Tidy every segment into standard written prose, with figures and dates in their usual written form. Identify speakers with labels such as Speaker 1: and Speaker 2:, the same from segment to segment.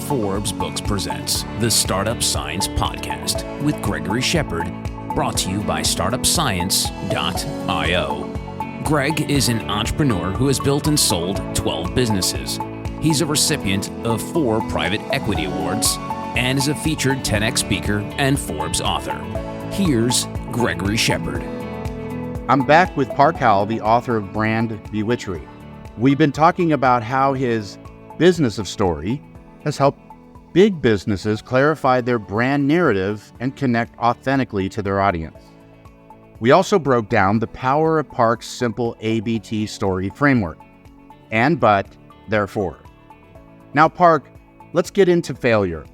Speaker 1: Forbes Books presents the Startup Science Podcast with Gregory Shepard, brought to you by StartupScience.io. Greg is an entrepreneur who has built and sold 12 businesses. He's a recipient of 4 private equity awards and is a featured 10X speaker and Forbes author. Here's Gregory Shepard.
Speaker 2: I'm back with Park Howell, the author of Brand Bewitchery. We've been talking about how his business of story has helped big businesses clarify their brand narrative and connect authentically to their audience. We also broke down the power of Park's simple ABT story framework. And, but, therefore. Now, Park, let's get into failure.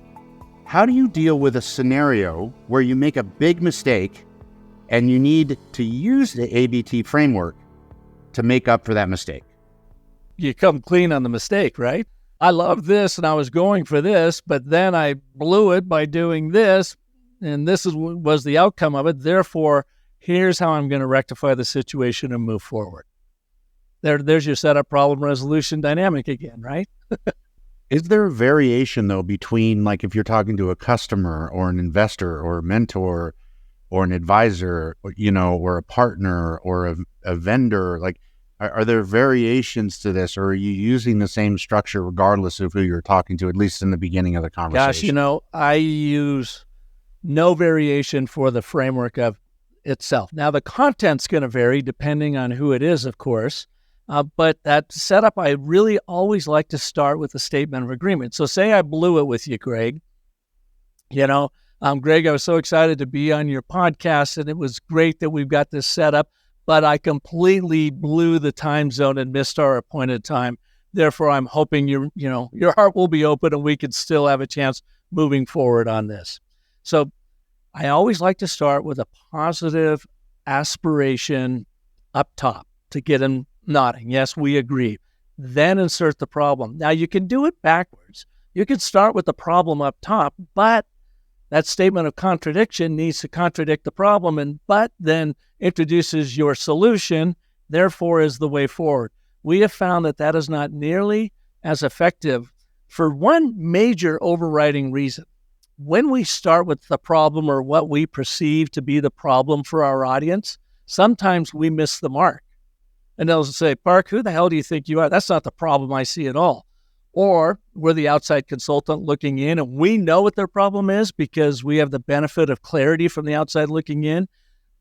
Speaker 2: How do you deal with a scenario where you make a big mistake and you need to use the ABT framework to make up for that mistake?
Speaker 3: You come clean on the mistake, right? I love this and I was going for this, but then I blew it by doing this, and this was the outcome of it. Therefore, here's how I'm going to rectify the situation and move forward. There's your setup problem resolution dynamic again, right?
Speaker 2: Is there a variation, though, between, like, if you're talking to a customer or an investor or a mentor or an advisor, or a partner or a vendor? Like, are there variations to this, or are you using the same structure regardless of who you're talking to, at least in the beginning of the conversation?
Speaker 3: Gosh, I use no variation for the framework of itself. Now, the content's going to vary depending on who it is, of course. But that setup, I really always like to start with a statement of agreement. So say I blew it with you, Greg. Greg, I was so excited to be on your podcast, and it was great that we've got this set up, but I completely blew the time zone and missed our appointed time. Therefore, I'm hoping your heart will be open and we can still have a chance moving forward on this. So I always like to start with a positive aspiration up top to get them nodding. Yes, we agree. Then insert the problem. Now, you can do it backwards. You can start with the problem up top, but that statement of contradiction needs to contradict the problem, but then introduces your solution, therefore is the way forward. We have found that is not nearly as effective for one major overriding reason. When we start with the problem or what we perceive to be the problem for our audience, sometimes we miss the mark. And they'll say, Park, who the hell do you think you are? That's not the problem I see at all. Or we're the outside consultant looking in, and we know what their problem is because we have the benefit of clarity from the outside looking in,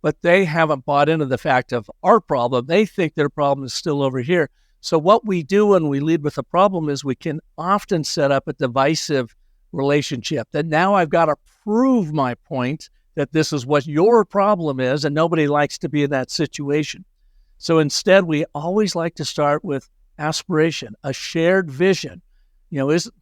Speaker 3: but they haven't bought into the fact of our problem. They think their problem is still over here. So what we do when we lead with a problem is we can often set up a divisive relationship that now I've got to prove my point that this is what your problem is, and nobody likes to be in that situation. So instead, we always like to start with aspiration, a shared vision.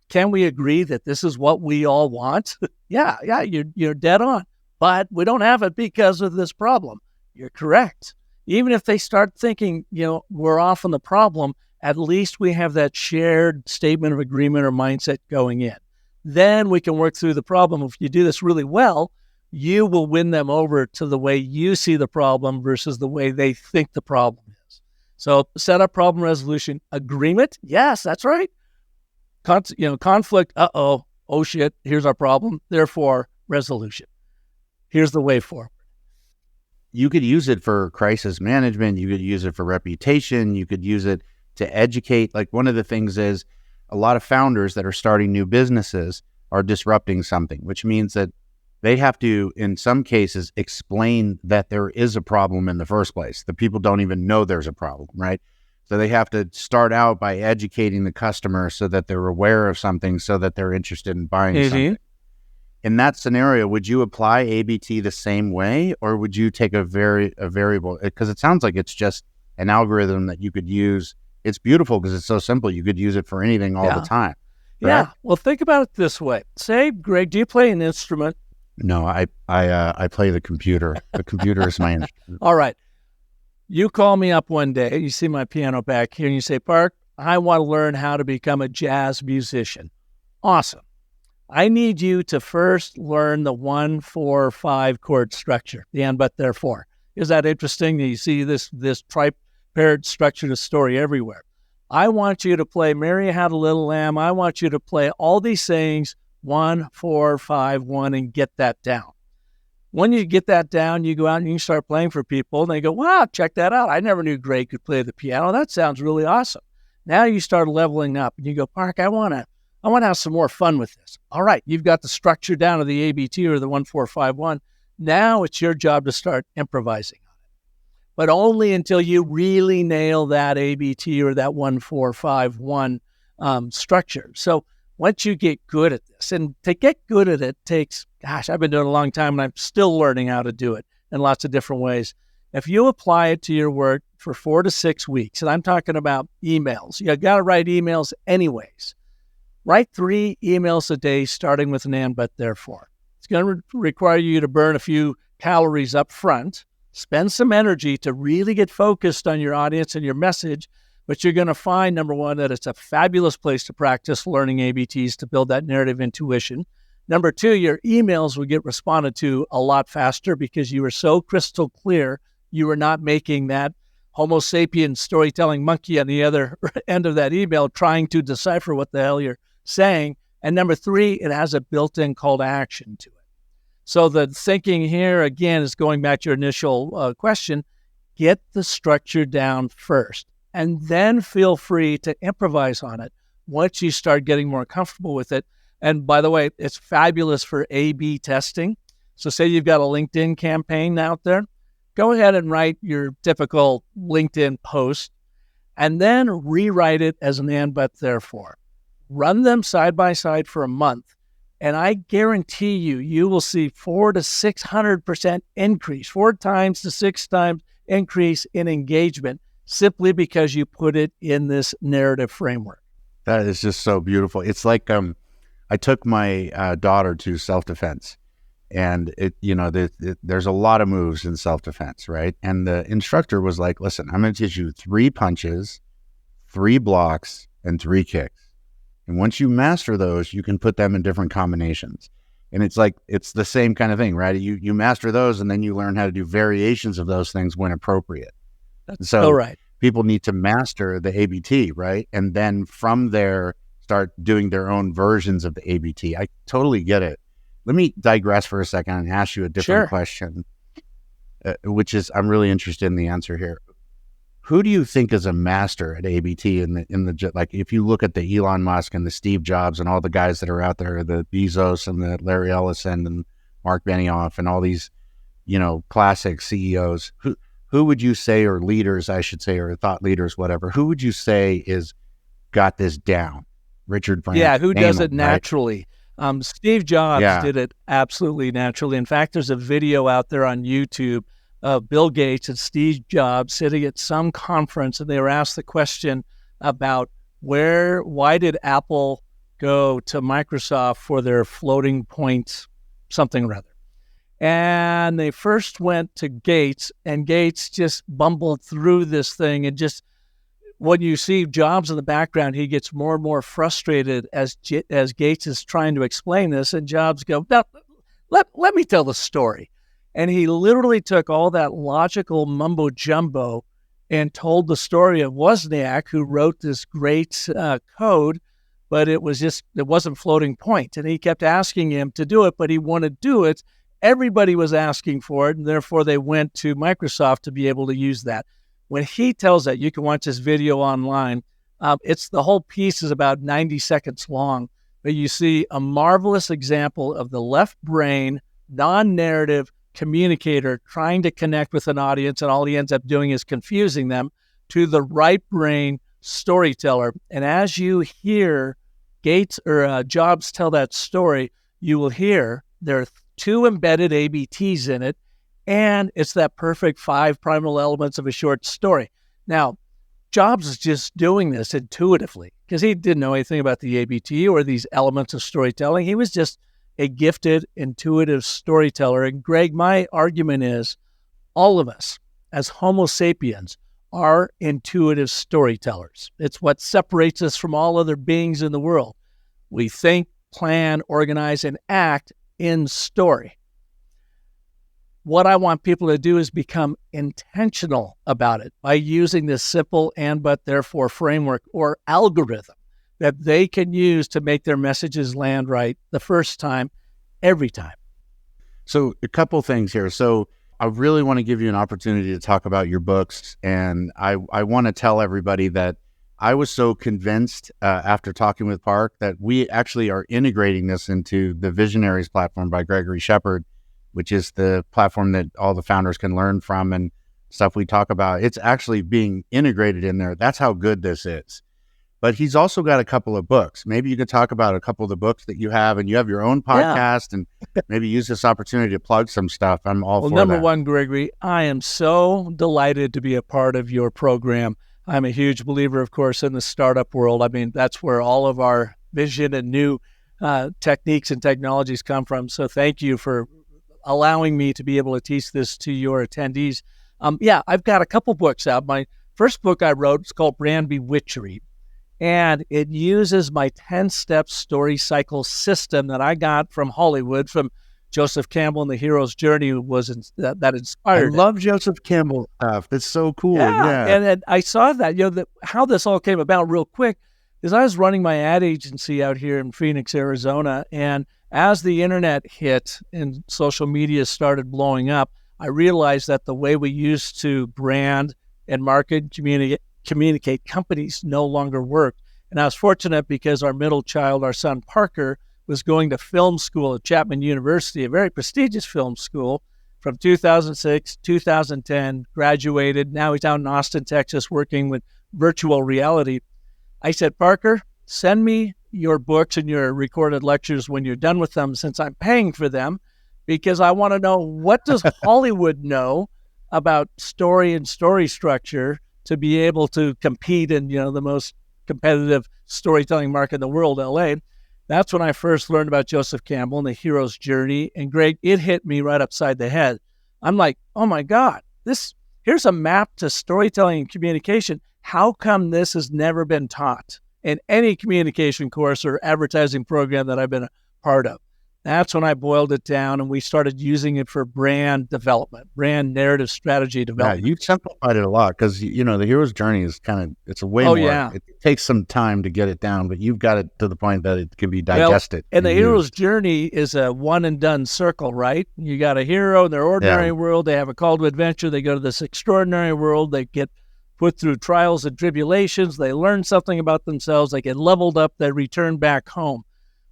Speaker 3: Can we agree that this is what we all want? Yeah, you're dead on. But we don't have it because of this problem. You're correct. Even if they start thinking, we're off on the problem, at least we have that shared statement of agreement or mindset going in. Then we can work through the problem. If you do this really well, you will win them over to the way you see the problem versus the way they think the problem is. So set up problem resolution agreement. Yes, that's right. Conflict. Oh shit, here's our problem. Therefore, resolution. Here's the way forward.
Speaker 2: You could use it for crisis management. You could use it for reputation. You could use it to educate. Like, one of the things is a lot of founders that are starting new businesses are disrupting something, which means that they have to, in some cases, explain that there is a problem in the first place. The people don't even know there's a problem, right? So they have to start out by educating the customer so that they're aware of something, so that they're interested in buying something. In that scenario, would you apply ABT the same way, or would you take a variable? Because it sounds like it's just an algorithm that you could use. It's beautiful because it's so simple. You could use it for anything all the time. Right?
Speaker 3: Yeah. Well, think about it this way. Say, Greg, do you play an instrument?
Speaker 2: No, I play the computer. The computer is my instrument.
Speaker 3: All right. You call me up one day, you see my piano back here, and you say, Park, I want to learn how to become a jazz musician. Awesome. I need you to first learn the 1-4-5 chord structure, the and, but, therefore. Is that interesting? You see this tripart structure to story everywhere. I want you to play Mary Had a Little Lamb. I want you to play all these sayings, 1, 4, 5, 1, and get that down. When you get that down, you go out and you start playing for people, and they go, wow, check that out. I never knew Greg could play the piano. That sounds really awesome. Now you start leveling up, and you go, Park, I want to have some more fun with this. All right, you've got the structure down of the ABT or the 1, 4, 5, 1. Now it's your job to start improvising on it, but only until you really nail that ABT or that 1, 4, 5, 1 structure. So once you get good at this, and to get good at it takes, I've been doing it a long time and I'm still learning how to do it in lots of different ways. If you apply it to your work for 4 to 6 weeks, and I'm talking about emails, you got to write emails anyways. Write 3 emails a day, starting with an and, but, therefore. It's going to require you to burn a few calories up front, spend some energy to really get focused on your audience and your message, but you're going to find, number one, that it's a fabulous place to practice learning ABTs to build that narrative intuition. Number 2, your emails will get responded to a lot faster because you were so crystal clear. You were not making that Homo sapien storytelling monkey on the other end of that email trying to decipher what the hell you're saying. And number 3, it has a built-in call to action to it. So the thinking here, again, is going back to your initial question, get the structure down first, and then feel free to improvise on it once you start getting more comfortable with it. And by the way, it's fabulous for A/B testing. So say you've got a LinkedIn campaign out there, go ahead and write your typical LinkedIn post and then rewrite it as an and, but, therefore. Run them side by side for a month, and I guarantee you will see 400 to 600% increase, 4 times to 6 times increase in engagement simply because you put it in this narrative framework.
Speaker 2: That is just so beautiful. It's like I took my daughter to self-defense, and there's a lot of moves in self-defense, right? And the instructor was like, listen, I'm going to teach you 3 punches, 3 blocks, and 3 kicks. And once you master those, you can put them in different combinations. And it's like, it's the same kind of thing, right? You master those, and then you learn how to do variations of those things when appropriate.
Speaker 3: That's so right.
Speaker 2: People need to master the ABT, right? And then from there, start doing their own versions of the ABT. I totally get it. Let me digress for a second and ask you a different question, which is, I'm really interested in the answer here. Who do you think is a master at ABT in the like, if you look at the Elon Musk and the Steve Jobs and all the guys that are out there, the Bezos and the Larry Ellison and Mark Benioff and all these, classic CEOs, who would you say, or leaders, I should say, or thought leaders, whatever, who would you say is got this down? Richard Branson.
Speaker 3: Yeah, who does it naturally? Right? Steve Jobs did it absolutely naturally. In fact, there's a video out there on YouTube of Bill Gates and Steve Jobs sitting at some conference, and they were asked the question about why did Apple go to Microsoft for their floating point something or other. And they first went to Gates, and Gates just bumbled through this thing. And just when you see Jobs in the background, he gets more and more frustrated as Gates is trying to explain this. And Jobs go, now, let me tell the story. And he literally took all that logical mumbo jumbo and told the story of Wozniak, who wrote this great code, but it wasn't floating point. And he kept asking him to do it, but he wanted to do it. Everybody was asking for it, and therefore they went to Microsoft to be able to use that. When he tells that, you can watch this video online. The whole piece is about 90 seconds long, but you see a marvelous example of the left brain, non-narrative communicator trying to connect with an audience, and all he ends up doing is confusing them, to the right brain storyteller. And as you hear Gates or Jobs tell that story, you will hear there are 2 embedded ABTs in it, and it's that perfect 5 primal elements of a short story. Now, Jobs is just doing this intuitively because he didn't know anything about the ABT or these elements of storytelling. He was just a gifted, intuitive storyteller. And Greg, my argument is all of us as Homo sapiens are intuitive storytellers. It's what separates us from all other beings in the world. We think, plan, organize, and act in story. what I want people to do is become intentional about it by using this simple and but therefore framework or algorithm that they can use to make their messages land right the first time, every time.
Speaker 2: So a couple things here. So I really want to give you an opportunity to talk about your books. And I want to tell everybody that I was so convinced after talking with Park that we actually are integrating this into the Visionaries platform by Gregory Shepard, which is the platform that all the founders can learn from and stuff we talk about. It's actually being integrated in there. That's how good this is. But he's also got a couple of books. Maybe you could talk about a couple of the books that you have, and you have your own podcast, and maybe use this opportunity to plug some stuff. I'm all for that.
Speaker 3: Well, number one, Gregory, I am so delighted to be a part of your program. I'm a huge believer, of course, in the startup world. I mean, that's where all of our vision and new techniques and technologies come from. So thank you for allowing me to be able to teach this to your attendees. I've got a couple books out. My first book I wrote is called Brand Bewitchery. And it uses my 10-step story cycle system that I got from Hollywood, from Joseph Campbell and the Hero's Journey that inspired
Speaker 2: I love Joseph Campbell stuff. That's so cool.
Speaker 3: Yeah. And I saw that, how this all came about real quick is I was running my ad agency out here in Phoenix, Arizona. And as the internet hit and social media started blowing up, I realized that the way we used to brand and market, communicate companies no longer worked. And I was fortunate because our middle child, our son Parker, was going to film school at Chapman University, a very prestigious film school, from 2006, 2010, graduated. Now he's out in Austin, Texas, working with virtual reality. I said, Parker, send me your books and your recorded lectures when you're done with them, since I'm paying for them, because I want to know, what does Hollywood know about story and story structure to be able to compete in, the most competitive storytelling market in the world, LA. That's when I first learned about Joseph Campbell and the Hero's Journey. And Greg, it hit me right upside the head. I'm like, oh my God, here's a map to storytelling and communication. How come this has never been taught in any communication course or advertising program that I've been a part of? That's when I boiled it down, and we started using it for brand development, brand narrative strategy development.
Speaker 2: Yeah, you've simplified it a lot, because, the Hero's Journey is it's a way more.
Speaker 3: Yeah.
Speaker 2: It takes some time to get it down, but you've got it to the point that it can be digested.
Speaker 3: And the Hero's Journey is a one and done circle, right? You got a hero in their ordinary world. They have a call to adventure. They go to this extraordinary world. They get put through trials and tribulations. They learn something about themselves. They get leveled up. They return back home.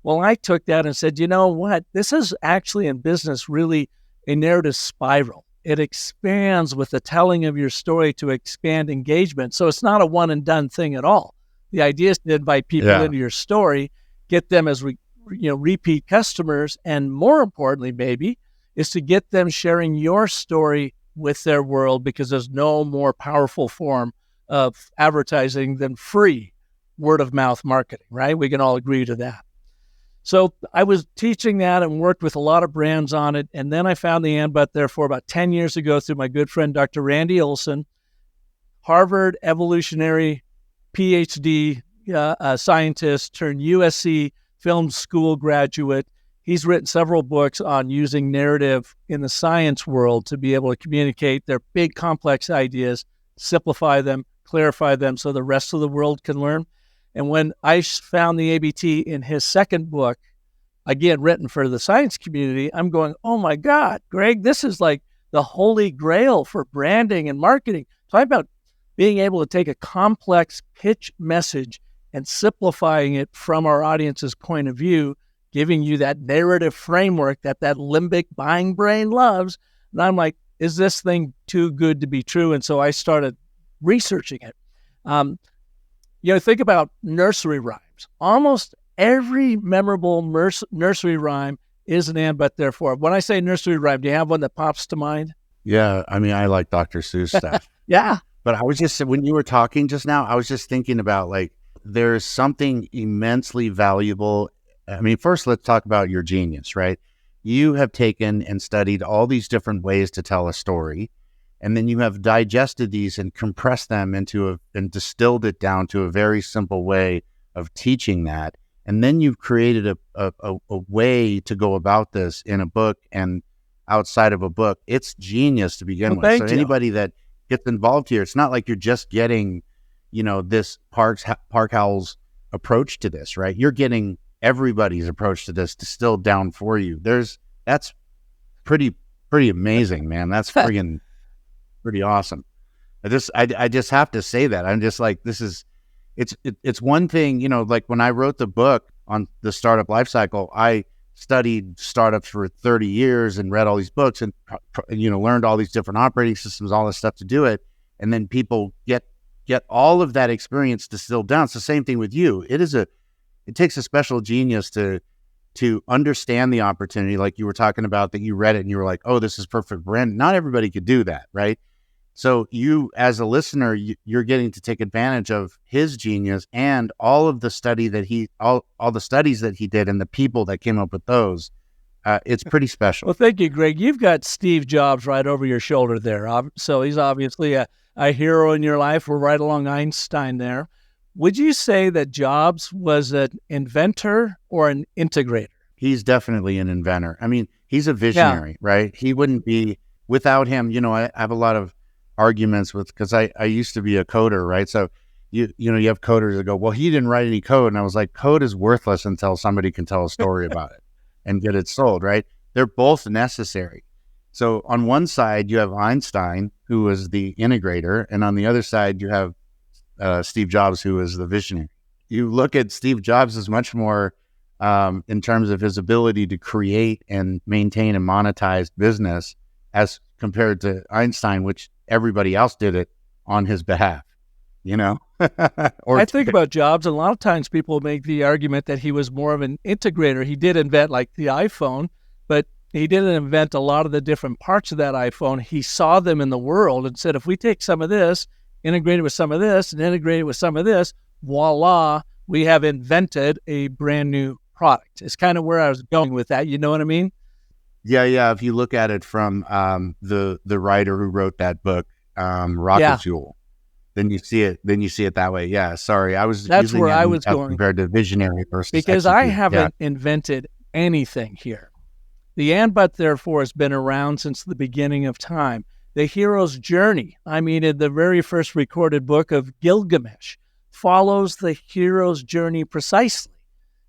Speaker 3: Well, I took that and said, you know what? This is actually in business really a narrative spiral. It expands with the telling of your story to expand engagement. So it's not a one and done thing at all. The idea is to invite people into your story, get them as repeat customers, and more importantly, maybe, is to get them sharing your story with their world, because there's no more powerful form of advertising than free word of mouth marketing, right? We can all agree to that. So I was teaching that and worked with a lot of brands on it. And then I found the and but therefore about 10 years ago through my good friend, Dr. Randy Olson, Harvard evolutionary PhD scientist turned USC film school graduate. He's written several books on using narrative in the science world to be able to communicate their big complex ideas, simplify them, clarify them so the rest of the world can learn. And when I found the ABT in his second book, again, written for the science community, I'm going, oh my God, Greg, this is like the holy grail for branding and marketing. Talk about being able to take a complex pitch message and simplifying it from our audience's point of view, giving you that narrative framework that limbic buying brain loves. And I'm like, is this thing too good to be true? And so I started researching it. Think about nursery rhymes. Almost every memorable nursery rhyme is an and, but, therefore. When I say nursery rhyme, do you have one that pops to mind?
Speaker 2: Yeah. I mean, I like Dr. Seuss stuff.
Speaker 3: Yeah.
Speaker 2: But I was just, when you were talking just now, I was just thinking about, there's something immensely valuable. I mean, first, let's talk about your genius, right? You have taken and studied all these different ways to tell a story. And then you have digested these and compressed them and distilled it down to a very simple way of teaching that. And then you've created a way to go about this in a book. And outside of a book. It's genius to begin with.
Speaker 3: Thank
Speaker 2: So
Speaker 3: you.
Speaker 2: anybody that gets involved here, it's not like you're just getting, this Park Howell's approach to this, right? You're getting everybody's approach to this distilled down for you. That's pretty amazing, man. That's friggin' pretty awesome. I just have to say that. I'm just like, it's one thing, like when I wrote the book on the startup life cycle, I studied startups for 30 years and read all these books and, learned all these different operating systems, all this stuff to do it. And then people get all of that experience distilled down. It's the same thing with you. It takes a special genius to understand the opportunity. Like you were talking about, that you read it and you were like, oh, this is perfect brand. Not everybody could do that, right? So you, as a listener, you're getting to take advantage of his genius and all of the all the studies that he did and the people that came up with those. It's pretty special.
Speaker 3: Well, thank you, Greg. You've got Steve Jobs right over your shoulder there. So he's obviously a hero in your life. We're right along Einstein there. Would you say that Jobs was an inventor or an integrator?
Speaker 2: He's definitely an inventor. I mean, he's a visionary, right? He wouldn't be, without him, I have a lot of arguments because I used to be a coder, right? So you have coders that go, well, he didn't write any code. And I was like, code is worthless until somebody can tell a story about it and get it sold, right? They're both necessary. So on one side, you have Einstein, who was the integrator. And on the other side, you have Steve Jobs, who is the visionary. You look at Steve Jobs as much more in terms of his ability to create and maintain and monetize business as compared to Einstein, which everybody else did it on his behalf, I
Speaker 3: think about Jobs, and a lot of times people make the argument that he was more of an integrator. He did invent like the iPhone, but he didn't invent a lot of the different parts of that iPhone. He saw them in the world and said, if we take some of this, integrate it with some of this, and integrate it with some of this, voila, we have invented a brand new product. It's kind of where I was going with that. You know what I mean?
Speaker 2: Yeah. If you look at it from the writer who wrote that book, Rocket Fuel, then you see it that way. Yeah. Sorry,
Speaker 3: That's where I was going
Speaker 2: compared to visionary versus
Speaker 3: because
Speaker 2: execute.
Speaker 3: I haven't invented anything here. The and but therefore has been around since the beginning of time. The hero's journey, in the very first recorded book of Gilgamesh, follows the hero's journey precisely.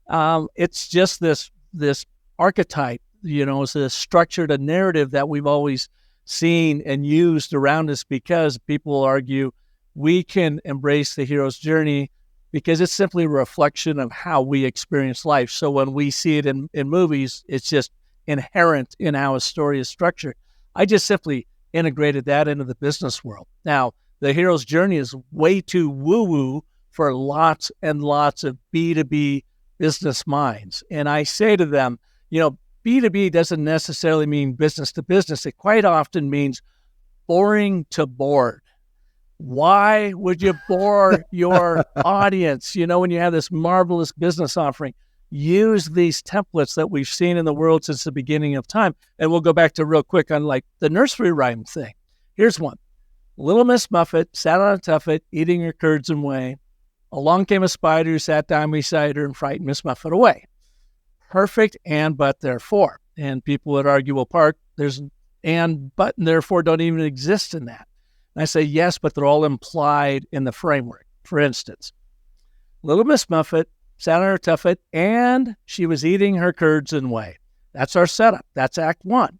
Speaker 3: It's just this archetype, it's a structured, a narrative that we've always seen and used around us because people argue we can embrace the hero's journey because it's simply a reflection of how we experience life. So when we see it in movies, it's just inherent in how a story is structured. I just simply integrated that into the business world. Now, the hero's journey is way too woo-woo for lots and lots of B2B business minds. And I say to them, B2B doesn't necessarily mean business to business. It quite often means boring to bored. Why would you bore your audience? When you have this marvelous business offering, use these templates that we've seen in the world since the beginning of time. And we'll go back to real quick on like the nursery rhyme thing. Here's one. Little Miss Muffet sat on a tuffet, eating her curds and whey. Along came a spider who sat down beside her and frightened Miss Muffet away. Perfect and but therefore. And people would argue, well, Park, there's and but and therefore don't even exist in that. And I say, yes, but they're all implied in the framework. For instance, Little Miss Muffet sat on her tuffet and she was eating her curds and whey. That's our setup. That's Act 1.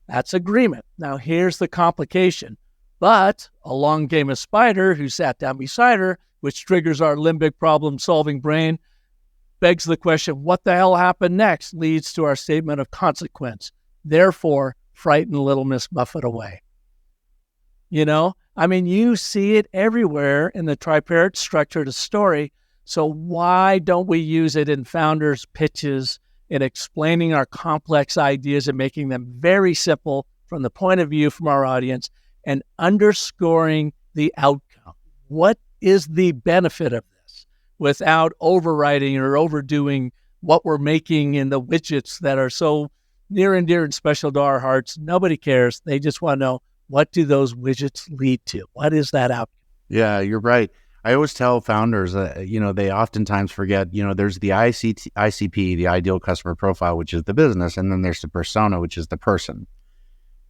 Speaker 3: That's agreement. Now here's the complication. But along came a spider who sat down beside her, which triggers our limbic problem-solving brain, begs the question, what the hell happened next? Leads to our statement of consequence. Therefore, frighten Little Miss Muffet away. You see it everywhere in the tripartite structure of the story. So why don't we use it in founders' pitches, in explaining our complex ideas and making them very simple from the point of view from our audience and underscoring the outcome? What is the benefit of this without overriding or overdoing what we're making in the widgets that are so near and dear and special to our hearts? Nobody cares. They just want to know, what do those widgets lead to? What is that outcome?
Speaker 2: Yeah, you're right. I always tell founders, they oftentimes forget, there's the ICP, the ideal customer profile, which is the business, and then there's the persona, which is the person.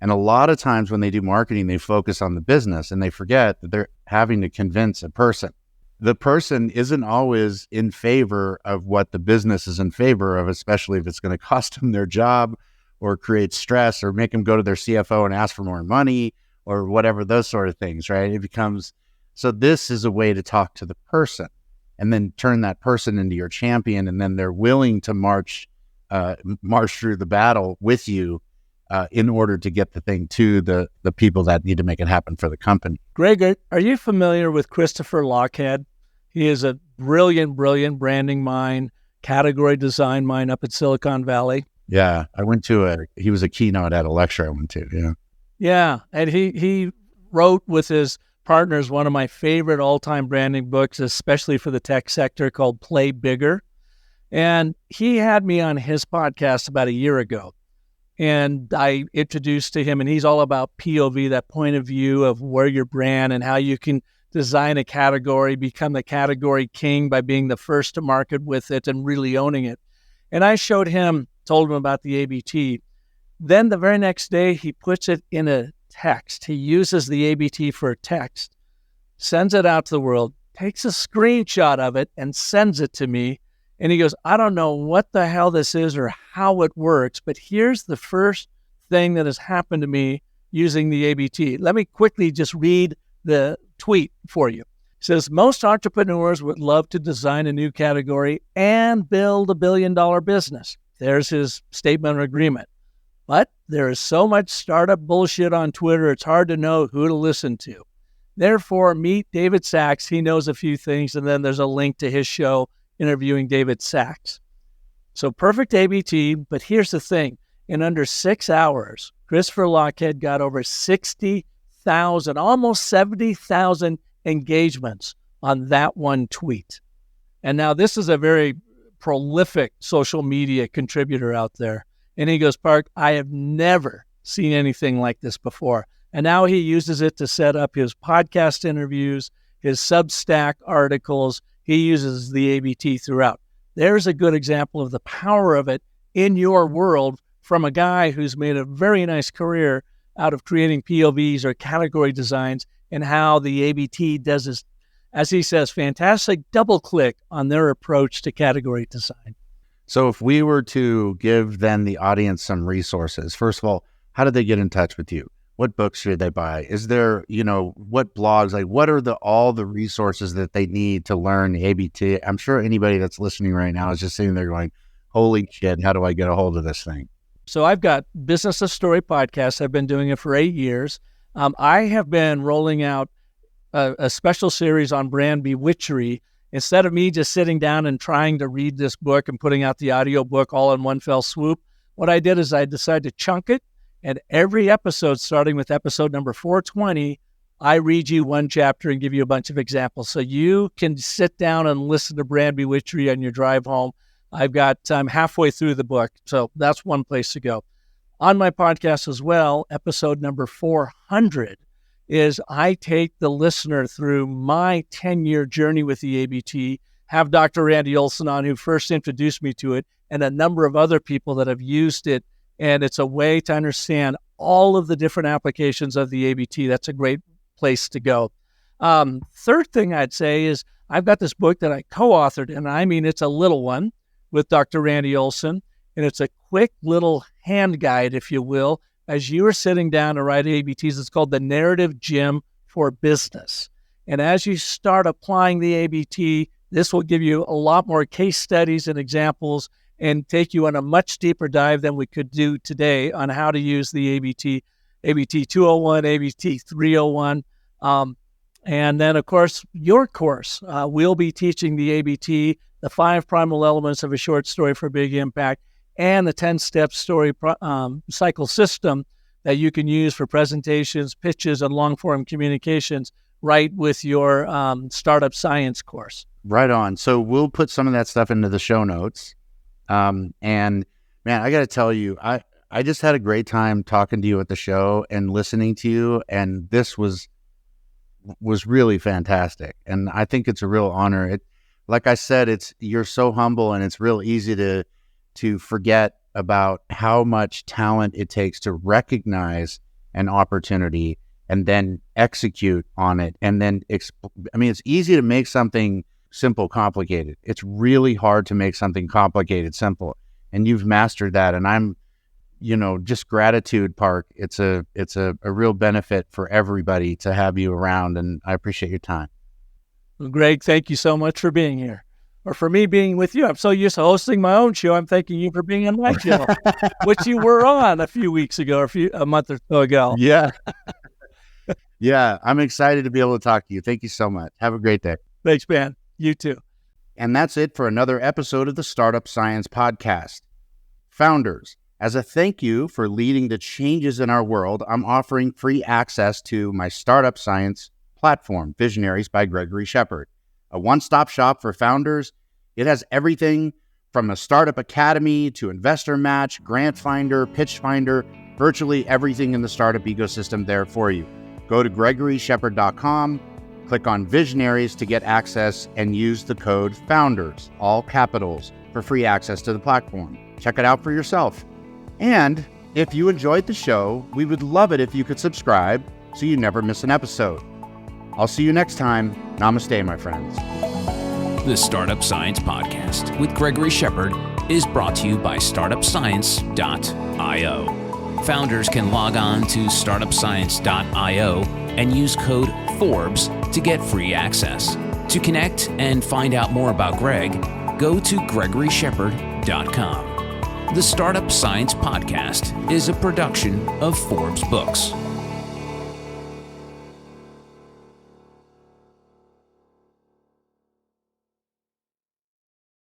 Speaker 2: And a lot of times when they do marketing, they focus on the business and they forget that they're having to convince a person. The person isn't always in favor of what the business is in favor of, especially if it's going to cost them their job or create stress or make them go to their CFO and ask for more money or whatever, those sort of things, right? It becomes, so this is a way to talk to the person and then turn that person into your champion. And then they're willing to march through the battle with you in order to get the thing to the people that need to make it happen for the company.
Speaker 3: Greg, are you familiar with Christopher Lochhead? He is a brilliant branding mind, category design mind up at Silicon Valley.
Speaker 2: Yeah, I went to he was a keynote at a lecture I went to, yeah.
Speaker 3: Yeah, and he wrote with his partners one of my favorite all-time branding books, especially for the tech sector, called Play Bigger. And he had me on his podcast about a year ago. And I introduced to him, and he's all about POV, that point of view of where your brand and how you can design a category, become the category king by being the first to market with it and really owning it. And I told him about the ABT. Then the very next day, he puts it in a text. He uses the ABT for a text, sends it out to the world, takes a screenshot of it and sends it to me. And he goes, I don't know what the hell this is or how it works, but here's the first thing that has happened to me using the ABT. Let me quickly just read the tweet for you. It says, most entrepreneurs would love to design a new category and build $1 billion business. There's his statement of agreement. But there is so much startup bullshit on Twitter, it's hard to know who to listen to. Therefore, meet David Sachs. He knows a few things, and then there's a link to his show interviewing David Sachs. So perfect ABT, but here's the thing. In under 6 hours, Christopher Lochhead got over 60,000, almost 70,000 engagements on that one tweet. And now this is a very prolific social media contributor out there. And he goes, Park, I have never seen anything like this before. And now he uses it to set up his podcast interviews, his Substack articles. He uses the ABT throughout. There's a good example of the power of it in your world from a guy who's made a very nice career out of creating POVs or category designs, and how the ABT does this, as he says, fantastic double click on their approach to category design.
Speaker 2: So if we were to give then the audience some resources, first of all, how did they get in touch with you? What books should they buy? Is there, what blogs, like what are all the resources that they need to learn ABT? I'm sure anybody that's listening right now is just sitting there going, holy shit, how do I get a hold of this thing?
Speaker 3: So I've got Business of Story podcast. I've been doing it for 8 years. I have been rolling out a special series on brand bewitchery. Instead of me just sitting down and trying to read this book and putting out the audio book all in one fell swoop, what I did is I decided to chunk it. And every episode, starting with episode number 420, I read you one chapter and give you a bunch of examples. So you can sit down and listen to Brand Bewitchery on your drive home. I'm halfway through the book. So that's one place to go. On my podcast as well, episode number 400 is I take the listener through my 10-year journey with the ABT, have Dr. Randy Olson on, who first introduced me to it, and a number of other people that have used it. And it's a way to understand all of the different applications of the ABT. That's a great place to go. Third thing I'd say is I've got this book that I co-authored, and I mean, it's a little one with Dr. Randy Olson, and it's a quick little hand guide, if you will, as you are sitting down to write ABTs. It's called the Narrative Gym for Business. And as you start applying the ABT, this will give you a lot more case studies and examples and take you on a much deeper dive than we could do today on how to use the ABT 201, ABT 301. And then, of course, your course. We'll be teaching the ABT, the 5 primal elements of a short story for big impact, and the 10-step story cycle system that you can use for presentations, pitches, and long-form communications right with your startup science course.
Speaker 2: Right on. So we'll put some of that stuff into the show notes. And man, I got to tell you, I just had a great time talking to you at the show and listening to you. And this was really fantastic. And I think it's a real honor. Like I said, you're so humble, and it's real easy to forget about how much talent it takes to recognize an opportunity and then execute on it. And then, it's easy to make something simple complicated. It's really hard to make something complicated simple. And you've mastered that. And I'm, just gratitude, Park. It's a real benefit for everybody to have you around. And I appreciate your time.
Speaker 3: Well, Greg, thank you so much for being here. Or for me being with you. I'm so used to hosting my own show. I'm thanking you for being on my show, which you were on a few weeks ago, a month or so ago.
Speaker 2: Yeah. Yeah. I'm excited to be able to talk to you. Thank you so much. Have a great day.
Speaker 3: Thanks, man. You too.
Speaker 2: And that's it for another episode of the Startup Science Podcast. Founders, as a thank you for leading the changes in our world, I'm offering free access to my Startup Science platform, Visionaries by Gregory Shepard. A one-stop shop for founders. It has everything from a startup academy to investor match, grant finder, pitch finder, virtually everything in the startup ecosystem there for you. Go to gregoryshepard.com, click on Visionaries to get access, and use the code FOUNDERS, all capitals, for free access to the platform. Check it out for yourself. And if you enjoyed the show, we would love it if you could subscribe so you never miss an episode. I'll see you next time. Namaste, my friends.
Speaker 1: The Startup Science Podcast with Gregory Shepard is brought to you by startupscience.io. Founders can log on to startupscience.io and use code FORBES to get free access. To connect and find out more about Greg, go to gregoryshepard.com. The Startup Science Podcast is a production of Forbes Books.